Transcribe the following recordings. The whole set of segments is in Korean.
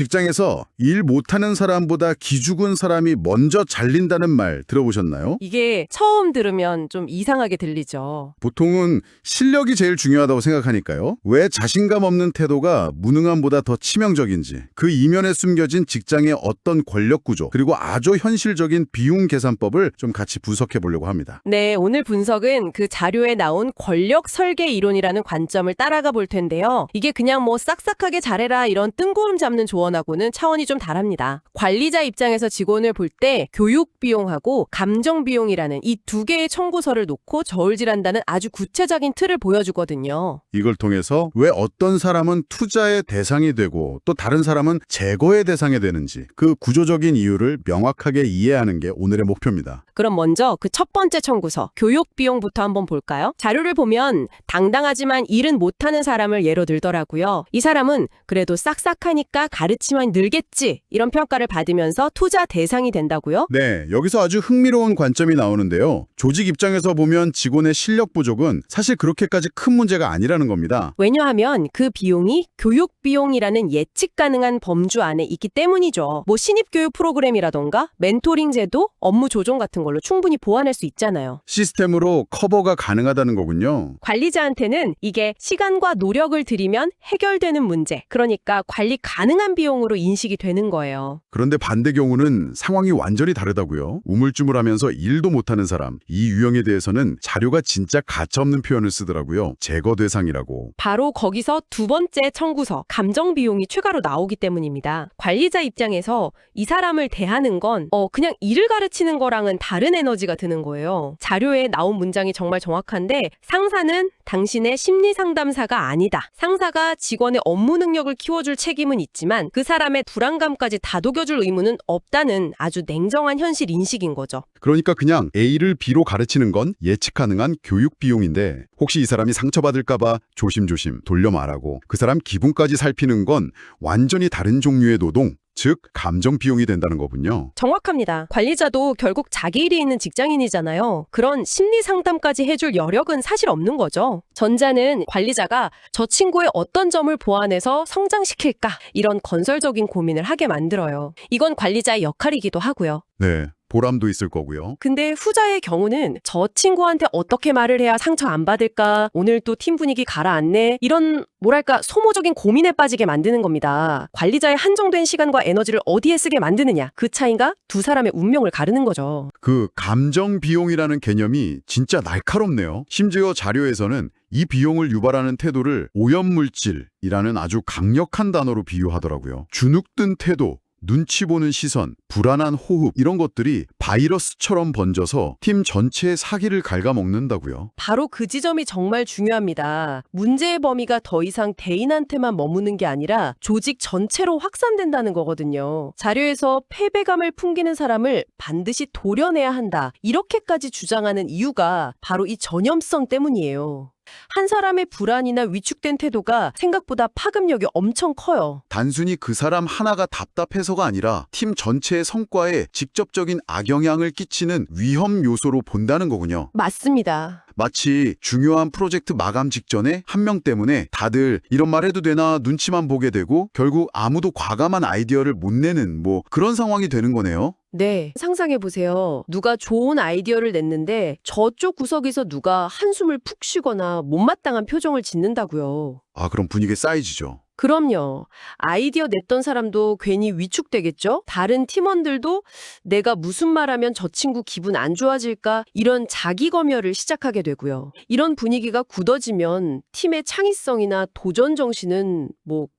직장에서 일 못하는 사람보다 기죽은 사람이 먼저 잘린다는 말 들어보셨나요? 이게 처음 들으면 좀 이상하게 들리죠. 보통은 실력이 제일 중요하다고 생각하니까요. 왜 자신감 없는 태도가 무능함보다 더 치명적인지, 그 이면에 숨겨진 직장의 어떤 권력 구조, 그리고 아주 현실적인 비용 계산법을 좀 같이 분석해 보려고 합니다. 네, 오늘 분석은 그 자료에 나온 권력 설계 이론이라는 관점을 따라가 볼 텐데요. 이게 그냥 뭐 싹싹하게 잘해라 이런 뜬구름 잡는 조언하고는 차원이 좀 다릅니다. 관리자 입장에서 직원을 볼 때 교육 비용하고 감정 비용이라는 이 두 개의 청구서를 놓고 저울질한다는 아주 구체적인 틀을 보여주거든요. 이걸 통해서 왜 어떤 사람은 투자의 대상이 되고 또 다른 사람은 제거의 대상이 되는지 그 구조적인 이유를 명확하게 이해하는 게 오늘의 목표입니다. 그럼 먼저 그 첫 번째 청구서, 교육 비용부터 한번 볼까요? 자료를 보면 당당하지만 일은 못하는 사람을 예로 들더라고요. 이 사람은 그래도 싹싹하니까 가르치면 늘겠지 이런 평가를 받으면서 투자 대상이 된다고요? 네, 여기서 아주 흥미로운 관점이 나오는데요. 조직 입장에서 보면 직원의 실력 부족은 사실 그렇게까지 큰 문제가 아니라는 겁니다. 왜냐하면 그 비용이 교육 비용이라는 예측 가능한 범주 안에 있기 때문이죠. 뭐 신입교육 프로그램이라던가 멘토링 제도, 업무 조정 같은 걸로 충분히 보완할 수 있잖아요. 시스템으로 커버가 가능하다는 거군요. 관리자한테는 이게 시간과 노력을 들이면 해결되는 문제, 그러니까 관리 가능한 비용으로 인식이 되는 거예요. 그런데 반대 경우는 상황이 완전히 다르다고요. 우물쭈물하면서 일도 못하는 사람, 이 유형에 대해서는 자료가 진짜 가차없는 표현을 쓰더라고요. 제거 대상이라고. 바로 거기서 두 번째 청구서, 감정 비용이 추가로 나오기 때문입니다. 관리자 입장에서 이 사람을 대하는 건 그냥 일을 가르치는 거랑은 다른 에너지가 드는 거예요. 자료에 나온 문장이 정말 정확한데 상사는 당신의 심리 상담사가 아니다. 상사가 직원의 업무 능력을 키워줄 책임은 있지만 그 사람의 불안감까지 다독여줄 의무는 없다는 아주 냉정한 현실 인식인 거죠. 그러니까 그냥 A를 B로 가르치는 건 예측 가능한 교육 비용인데 혹시 이 사람이 상처받을까봐 조심조심 돌려 말하고 그 사람 기분까지 살피는 건 완전히 다른 종류의 노동, 즉 감정 비용이 된다는 거군요. 정확합니다. 관리자도 결국 자기 일이 있는 직장인이잖아요. 그런 심리 상담까지 해줄 여력은 사실 없는 거죠. 전자는 관리자가 저 친구의 어떤 점을 보완해서 성장시킬까 이런 건설적인 고민을 하게 만들어요. 이건 관리자의 역할이기도 하고요. 네, 보람도 있을 거고요. 근데 후자의 경우는 저 친구한테 어떻게 말을 해야 상처 안 받을까? 오늘 또 팀 분위기 가라앉네? 이런 뭐랄까 소모적인 고민에 빠지게 만드는 겁니다. 관리자의 한정된 시간과 에너지를 어디에 쓰게 만드느냐. 그 차이가 두 사람의 운명을 가르는 거죠. 그 감정 비용이라는 개념이 진짜 날카롭네요. 심지어 자료에서는 이 비용을 유발하는 태도를 오염물질이라는 아주 강력한 단어로 비유하더라고요. 주눅든 태도, 눈치 보는 시선, 불안한 호흡 이런 것들이 바이러스처럼 번져서 팀 전체의 사기를 갉아먹는다고요. 바로 그 지점이 정말 중요합니다. 문제의 범위가 더 이상 대인한테만 머무는 게 아니라 조직 전체로 확산된다는 거거든요. 자료에서 패배감을 풍기는 사람을 반드시 도려내야 한다. 이렇게까지 주장하는 이유가 바로 이 전염성 때문이에요. 한 사람의 불안이나 위축된 태도가 생각보다 파급력이 엄청 커요. 단순히 그 사람 하나가 답답해서가 아니라 팀 전체의 성과에 직접적인 악영향을 끼치는 위험 요소로 본다는 거군요. 맞습니다. 마치 중요한 프로젝트 마감 직전에 한 명 때문에 다들 이런 말 해도 되나 눈치만 보게 되고 결국 아무도 과감한 아이디어를 못 내는 그런 상황이 되는 거네요. 네, 상상해보세요. 누가 좋은 아이디어를 냈는데 저쪽 구석에서 누가 한숨을 푹 쉬거나 못마땅한 표정을 짓는다고요. 아, 그럼 분위기 쌓이지죠. 그럼요. 아이디어 냈던 사람도 괜히 위축되겠죠? 다른 팀원들도 내가 무슨 말하면 저 친구 기분 안 좋아질까? 이런 자기 검열을 시작하게 되고요. 이런 분위기가 굳어지면 팀의 창의성이나 도전 정신은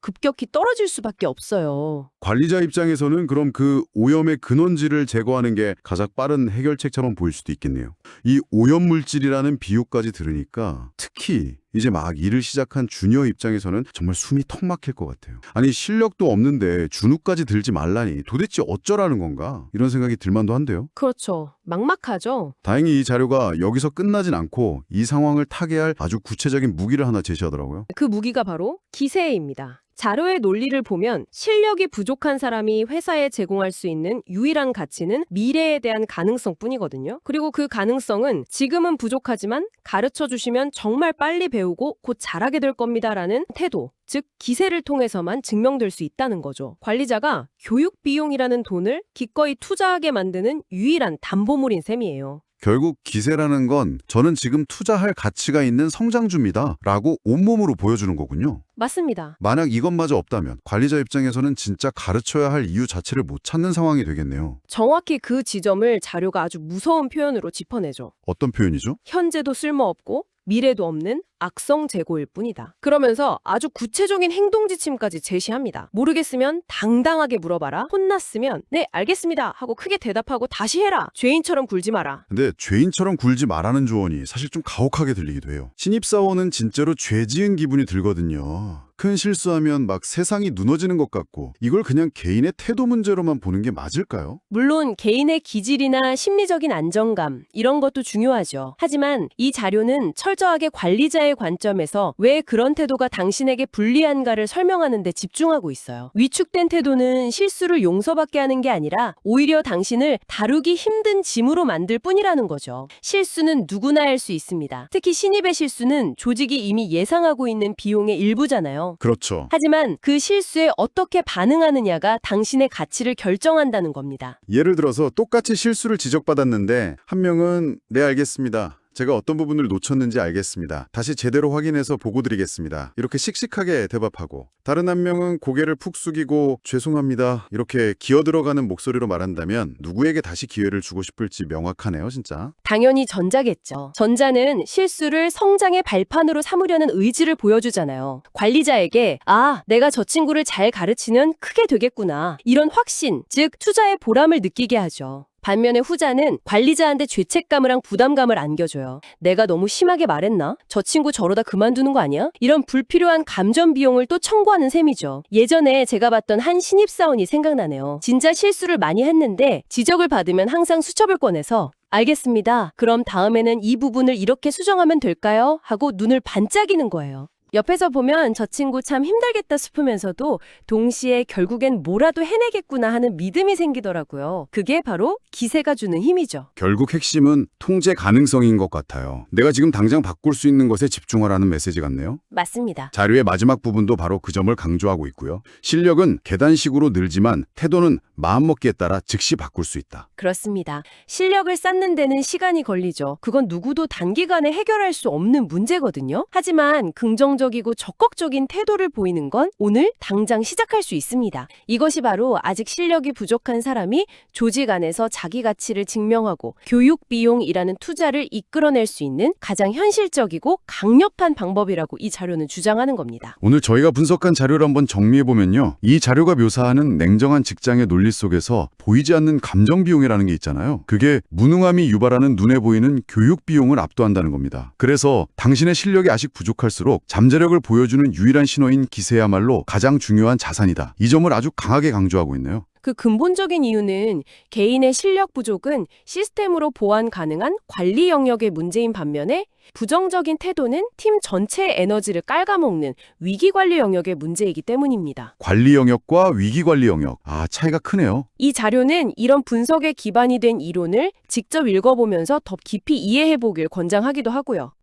급격히 떨어질 수밖에 없어요. 관리자 입장에서는 그럼 그 오염의 근원지를 제거하는 게 가장 빠른 해결책처럼 보일 수도 있겠네요. 이 오염물질이라는 비유까지 들으니까 특히 이제 막 일을 시작한 주니어 입장에서는 정말 숨이 턱 막힐 것 같아요. 아니 실력도 없는데 주눅까지 들지 말라니 도대체 어쩌라는 건가? 이런 생각이 들만도 한데요. 그렇죠. 막막하죠? 다행히 이 자료가 여기서 끝나진 않고 이 상황을 타개할 아주 구체적인 무기를 하나 제시하더라고요. 그 무기가 바로 기세입니다. 자료의 논리를 보면 실력이 부족한 사람이 회사에 제공할 수 있는 유일한 가치는 미래에 대한 가능성뿐이거든요. 그리고 그 가능성은 지금은 부족하지만 가르쳐 주시면 정말 빨리 배우고 곧 잘하게 될 겁니다라는 태도, 즉 기세를 통해서만 증명될 수 있다는 거죠. 관리자가 교육 비용이라는 돈을 기꺼이 투자하게 만드는 유일한 담보물인 셈이에요. 결국 기세라는 건 저는 지금 투자할 가치가 있는 성장주입니다 라고 온몸으로 보여주는 거군요. 맞습니다. 만약 이것마저 없다면 관리자 입장에서는 진짜 가르쳐야 할 이유 자체를 못 찾는 상황이 되겠네요. 정확히 그 지점을 자료가 아주 무서운 표현으로 짚어내죠. 어떤 표현이죠? 현재도 쓸모없고 미래도 없는 악성 재고일 뿐이다. 그러면서 아주 구체적인 행동 지침까지 제시합니다. 모르겠으면 당당하게 물어봐라. 혼났으면 네 알겠습니다 하고 크게 대답하고 다시 해라. 죄인처럼 굴지 마라. 근데 죄인처럼 굴지 말라는 조언이 사실 좀 가혹하게 들리기도 해요. 신입사원은 진짜로 죄 지은 기분이 들거든요. 큰 실수하면 막 세상이 무너지는 것 같고 이걸 그냥 개인의 태도 문제로만 보는 게 맞을까요? 물론 개인의 기질이나 심리적인 안정감 이런 것도 중요하죠. 하지만 이 자료는 철저하게 관리자의 관점에서 왜 그런 태도가 당신에게 불리한가를 설명하는 데 집중하고 있어요. 위축된 태도는 실수를 용서받게 하는 게 아니라 오히려 당신을 다루기 힘든 짐으로 만들 뿐이라는 거죠. 실수는 누구나 할 수 있습니다. 특히 신입의 실수는 조직이 이미 예상하고 있는 비용의 일부잖아요. 그렇죠. 하지만 그 실수에 어떻게 반응하느냐가 당신의 가치를 결정한다는 겁니다. 예를 들어서 똑같이 실수를 지적받았는데 한 명은 네 알겠습니다. 제가 어떤 부분을 놓쳤는지 알겠습니다. 다시 제대로 확인해서 보고 드리겠습니다. 이렇게 씩씩하게 대답하고 다른 한 명은 고개를 푹 숙이고 죄송합니다. 이렇게 기어들어가는 목소리로 말한다면 누구에게 다시 기회를 주고 싶을지 명확하네요, 진짜. 당연히 전자겠죠. 전자는 실수를 성장의 발판으로 삼으려는 의지를 보여주잖아요. 관리자에게 아, 내가 저 친구를 잘 가르치면 크게 되겠구나. 이런 확신, 즉 투자의 보람을 느끼게 하죠. 반면에 후자는 관리자한테 죄책감이랑 부담감을 안겨줘요. 내가 너무 심하게 말했나? 저 친구 저러다 그만두는 거 아니야? 이런 불필요한 감전 비용을 또 청구하는 셈이죠. 예전에 제가 봤던 한 신입사원이 생각나네요. 진짜 실수를 많이 했는데 지적을 받으면 항상 수첩을 꺼내서 알겠습니다. 그럼 다음에는 이 부분을 이렇게 수정하면 될까요? 하고 눈을 반짝이는 거예요. 옆에서 보면 저 친구 참 힘들겠다 싶으면서도 동시에 결국엔 뭐라도 해내겠구나 하는 믿음이 생기더라고요. 그게 바로 기세가 주는 힘이죠. 결국 핵심은 통제 가능성인 것 같아요. 내가 지금 당장 바꿀 수 있는 것에 집중하라는 메시지 같네요. 맞습니다. 자료의 마지막 부분도 바로 그 점을 강조하고 있고요. 실력은 계단식으로 늘지만 태도는 마음먹기에 따라 즉시 바꿀 수 있다. 그렇습니다. 실력을 쌓는 데는 시간이 걸리죠. 그건 누구도 단기간에 해결할 수 없는 문제거든요. 하지만 긍정적이고 적극적인 태도를 보이는 건 오늘 당장 시작할 수 있습니다. 이것이 바로 아직 실력이 부족한 사람이 조직 안에서 자기 가치를 증명하고 교육 비용이라는 투자를 이끌어낼 수 있는 가장 현실적이고 강력한 방법이라고 이 자료는 주장하는 겁니다. 오늘 저희가 분석한 자료를 한번 정리해보면요. 이 자료가 묘사하는 냉정한 직장의 논리 속에서 보이지 않는 감정 비용이라는 게 있잖아요. 그게 무능함이 유발하는 눈에 보이는 교육 비용을 압도한다는 겁니다. 그래서 당신의 실력이 아직 부족할수록 잠재력을 보여주는 유일한 신호인 기세야말로 가장 중요한 자산이다. 이 점을 아주 강하게 강조하고 있네요. 그 근본적인 이유는 개인의 실력 부족은 시스템으로 보완 가능한 관리 영역의 문제인 반면에 부정적인 태도는 팀 전체의 에너지를 깔아먹는 위기관리 영역의 문제이기 때문입니다. 관리 영역과 위기관리 영역. 차이가 크네요. 이 자료는 이런 분석에 기반이 된 이론을 직접 읽어보면서 더 깊이 이해해보길 권장하기도 하고요.